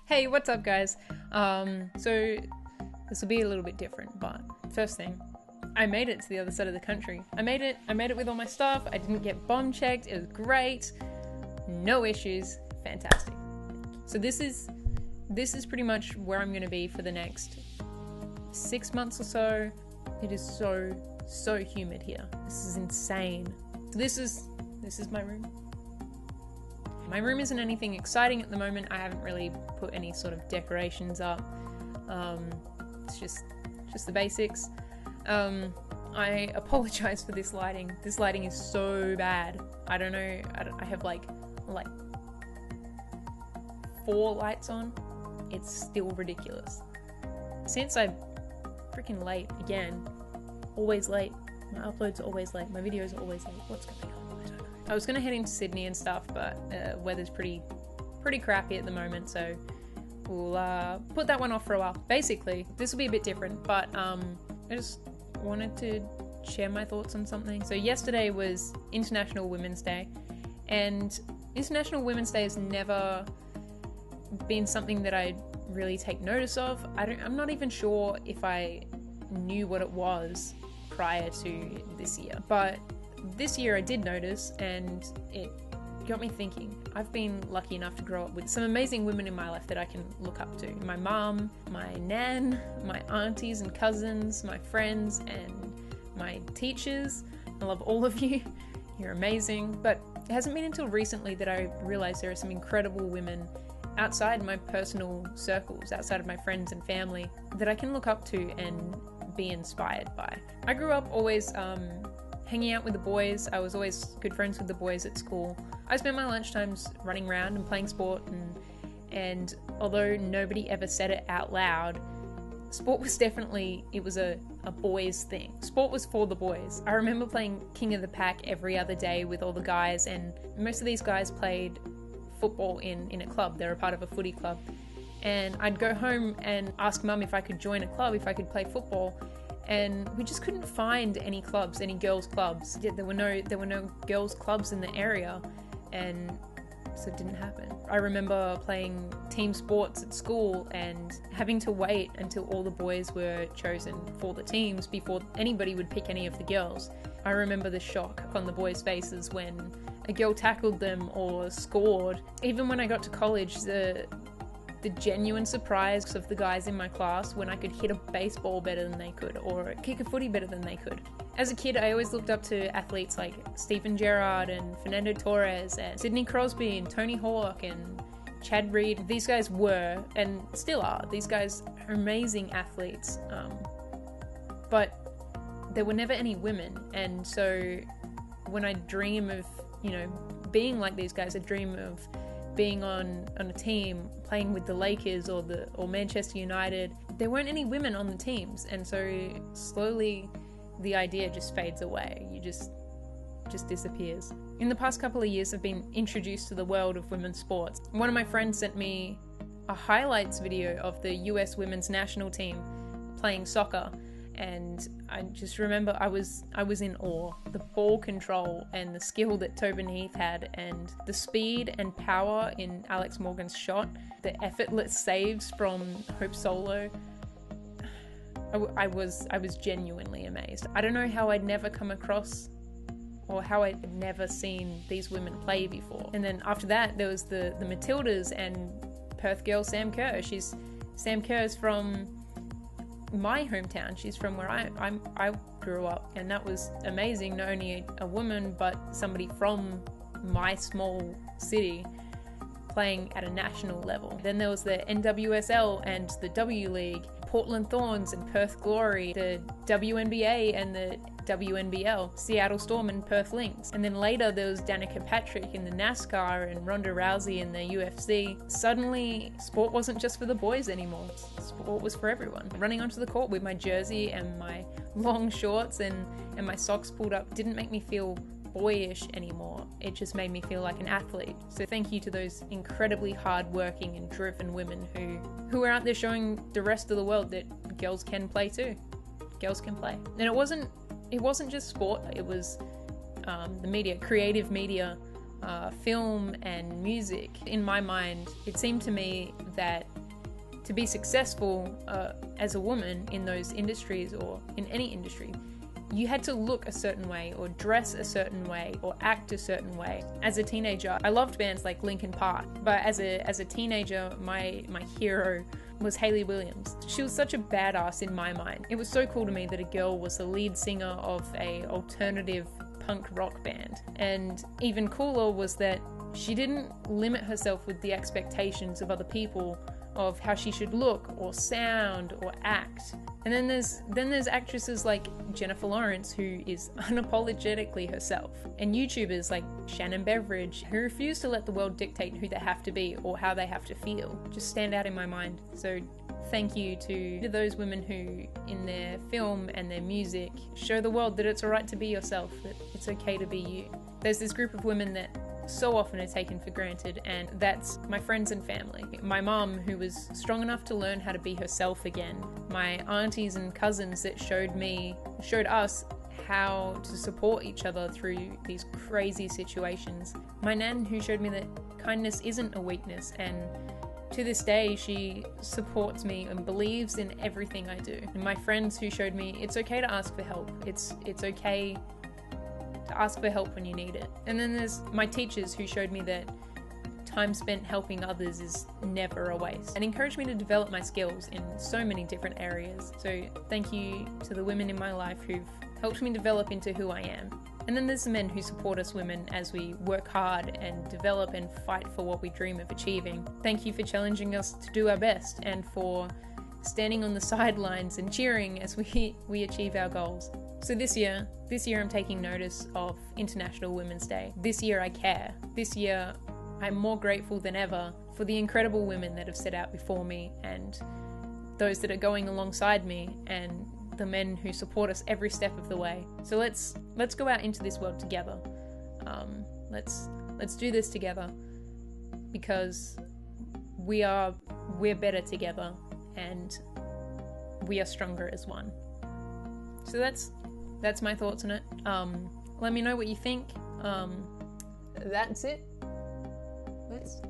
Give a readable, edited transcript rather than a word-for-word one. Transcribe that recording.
Hey, what's up, guys? So this will be a little bit different, but first thing, I made it to the other side of the country. I made it with all my stuff. I didn't get bomb checked. It was great. No issues. Fantastic. So this is pretty much where I'm going to be for the next 6 months or so. It is so humid here. This is insane. So this is my room. My room isn't anything exciting at the moment. I haven't really put any sort of decorations up. It's just the basics. I apologize for this lighting. This lighting is so bad. I don't know. I have like 4 lights on. It's still ridiculous. Since I'm freaking late again, always late. My uploads are always late. My videos are always late. What's going on? I don't know. I was gonna head into Sydney and stuff, but weather's pretty crappy at the moment, so we'll put that one off for a while. Basically, this will be a bit different, but I just wanted to share my thoughts on something. So yesterday was International Women's Day, and International Women's Day has never been something that I really take notice of. I'm not even sure if I knew what it was prior to this year, but this year I did notice, and it got me thinking. I've been lucky enough to grow up with some amazing women in my life that I can look up to. My mom, my nan, my aunties and cousins, my friends, and my teachers. I love all of you. You're amazing. But it hasn't been until recently that I realized there are some incredible women outside my personal circles, outside of my friends and family, that I can look up to and be inspired by. I grew up always hanging out with the boys. I was always good friends with the boys at school. I spent my lunchtimes running around and playing sport, and although nobody ever said it out loud, sport was definitely, it was a boys thing. Sport was for the boys. I remember playing King of the Pack every other day with all the guys, and most of these guys played football in a club. They were part of a footy club. And I'd go home and ask mum if I could join a club, if I could play football. And we just couldn't find any clubs, any girls' clubs. There were no girls' clubs in the area, and so it didn't happen. I remember playing team sports at school and having to wait until all the boys were chosen for the teams before anybody would pick any of the girls. I remember the shock on the boys' faces when a girl tackled them or scored. Even when I got to college, the genuine surprise of the guys in my class when I could hit a baseball better than they could, or kick a footy better than they could. As a kid, I always looked up to athletes like Steven Gerrard and Fernando Torres and Sidney Crosby and Tony Hawk and Chad Reed. These guys were, and still are, these guys are amazing athletes. But there were never any women, and so when I dream of, being like these guys, I dream of being on a team, playing with the Lakers or Manchester United. There weren't any women on the teams, and so slowly the idea just fades away. You just disappears. In the past couple of years, I've been introduced to the world of women's sports. One of my friends sent me a highlights video of the US women's national team playing soccer, and I just remember I was in awe. The ball control and the skill that Tobin Heath had, and the speed and power in Alex Morgan's shot, the effortless saves from Hope Solo. I was genuinely amazed. I don't know how I'd never come across, or how I'd never seen these women play before. And then after that, there was the Matildas and Perth girl Sam Kerr. Sam Kerr's from my hometown. She's from where I grew up, and that was amazing. Not only a woman, but somebody from my small city playing at a national level. Then there was the NWSL and the W League, Portland Thorns and Perth Glory, the WNBA and the WNBL, Seattle Storm and Perth Lynx. And then later there was Danica Patrick in the NASCAR and Ronda Rousey in the UFC. Suddenly, sport wasn't just for the boys anymore. Sport was for everyone. Running onto the court with my jersey and my long shorts and my socks pulled up didn't make me feel boyish anymore. It just made me feel like an athlete. So thank you to those incredibly hardworking and driven women who are out there showing the rest of the world that girls can play too. Girls can play. And it wasn't just sport. It was the media, creative media, film and music. In my mind, it seemed to me that to be successful as a woman in those industries or in any industry, you had to look a certain way or dress a certain way or act a certain way. As a teenager, I loved bands like Linkin Park, but as a teenager, my hero was Hayley Williams. She was such a badass in my mind. It was so cool to me that a girl was the lead singer of a alternative punk rock band. And even cooler was that she didn't limit herself with the expectations of other people of how she should look or sound or act. And then there's actresses like Jennifer Lawrence, who is unapologetically herself, and YouTubers like Shannon Beveridge, who refuse to let the world dictate who they have to be or how they have to feel. Just stand out in my mind. So thank you to those women who, in their film and their music, show the world that it's alright to be yourself, that it's okay to be you. There's this group of women that so often are taken for granted, and that's my friends and family. My mom, who was strong enough to learn how to be herself again. My aunties and cousins that showed us how to support each other through these crazy situations. My nan, who showed me that kindness isn't a weakness, and to this day she supports me and believes in everything I do. And my friends, who showed me it's okay to ask for help. It's okay to ask for help when you need it. And then there's my teachers, who showed me that time spent helping others is never a waste, and encouraged me to develop my skills in so many different areas. So thank you to the women in my life who've helped me develop into who I am. And then there's the men who support us women as we work hard and develop and fight for what we dream of achieving. Thank you for challenging us to do our best and for standing on the sidelines and cheering as we achieve our goals. So this year I'm taking notice of International Women's Day. This year I care. This year I'm more grateful than ever for the incredible women that have set out before me, and those that are going alongside me, and the men who support us every step of the way. So let's go out into this world together. Let's do this together, because we're better together, and we are stronger as one. So that's my thoughts on it. Let me know what you think. That's it. Let's